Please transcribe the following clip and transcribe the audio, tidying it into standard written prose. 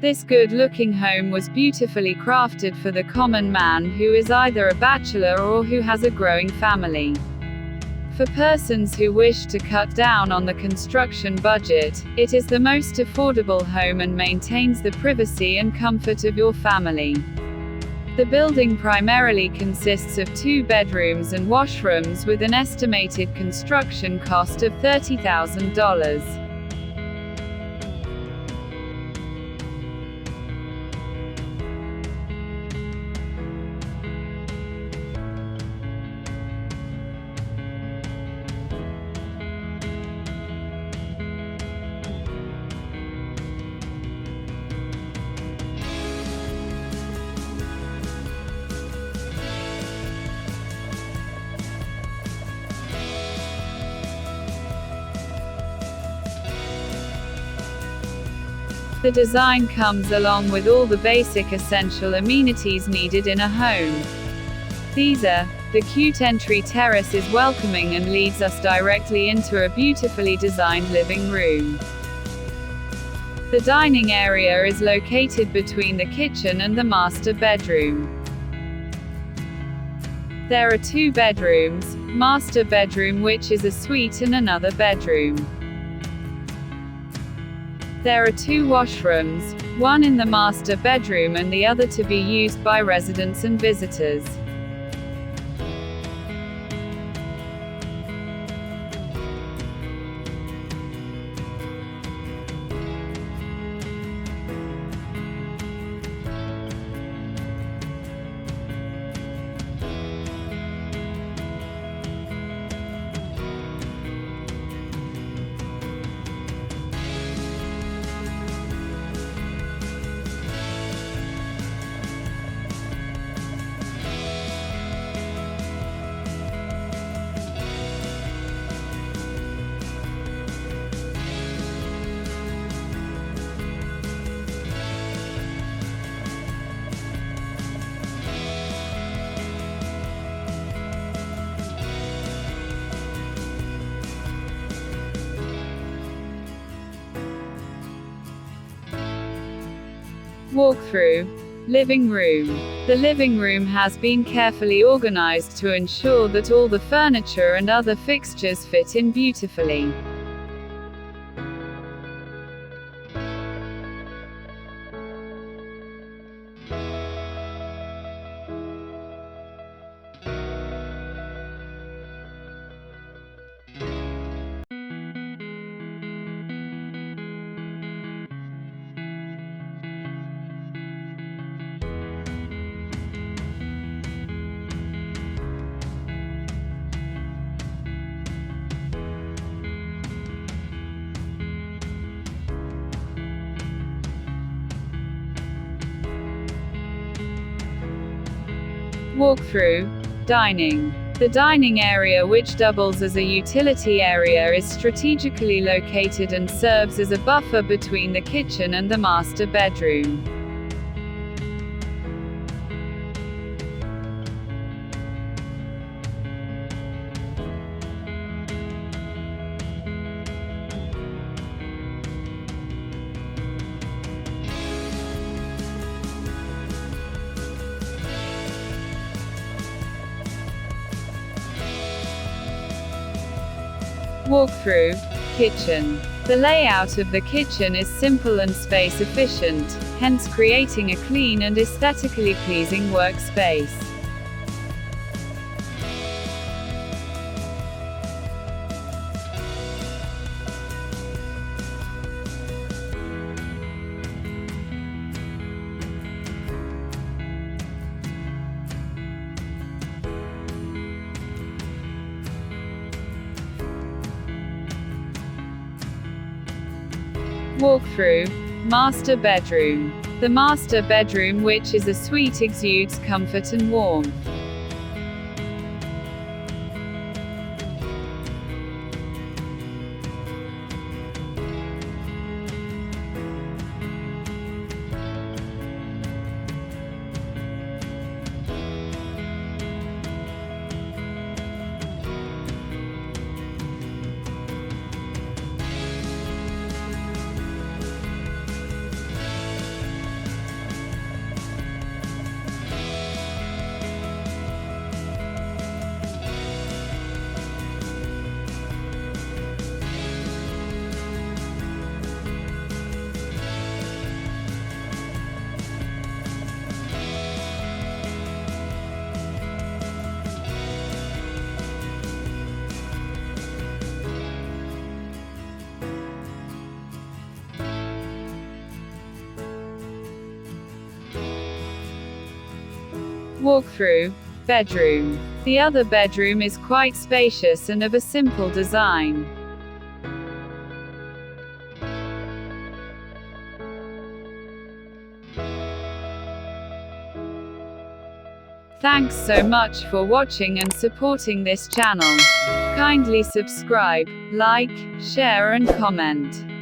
This good-looking home was beautifully crafted for the common man who is either a bachelor or who has a growing family. For persons who wish to cut down on the construction budget, it is the most affordable home and maintains the privacy and comfort of your family. The building primarily consists of 2 bedrooms and washrooms with an estimated construction cost of $30,000. The design comes along with all the basic essential amenities needed in a home. These are: the cute entry terrace is welcoming and leads us directly into a beautifully designed living room. The dining area is located between the kitchen and the master bedroom. There are 2 bedrooms, master bedroom which is a suite and another bedroom. There are 2 washrooms, one in the master bedroom and the other to be used by residents and visitors. Walkthrough. Living room. The living room has been carefully organized to ensure that all the furniture and other fixtures fit in beautifully. Walkthrough. Dining. The dining area, which doubles as a utility area, is strategically located and serves as a buffer between the kitchen and the master bedroom. Walkthrough. Kitchen. The layout of the kitchen is simple and space efficient, hence creating a clean and aesthetically pleasing workspace. Walkthrough. Master bedroom. The master bedroom, which is a suite, exudes comfort and warmth. Walkthrough. Bedroom. The other bedroom is quite spacious and of a simple design. Thanks so much for watching and supporting this channel. Kindly subscribe, like, share and comment.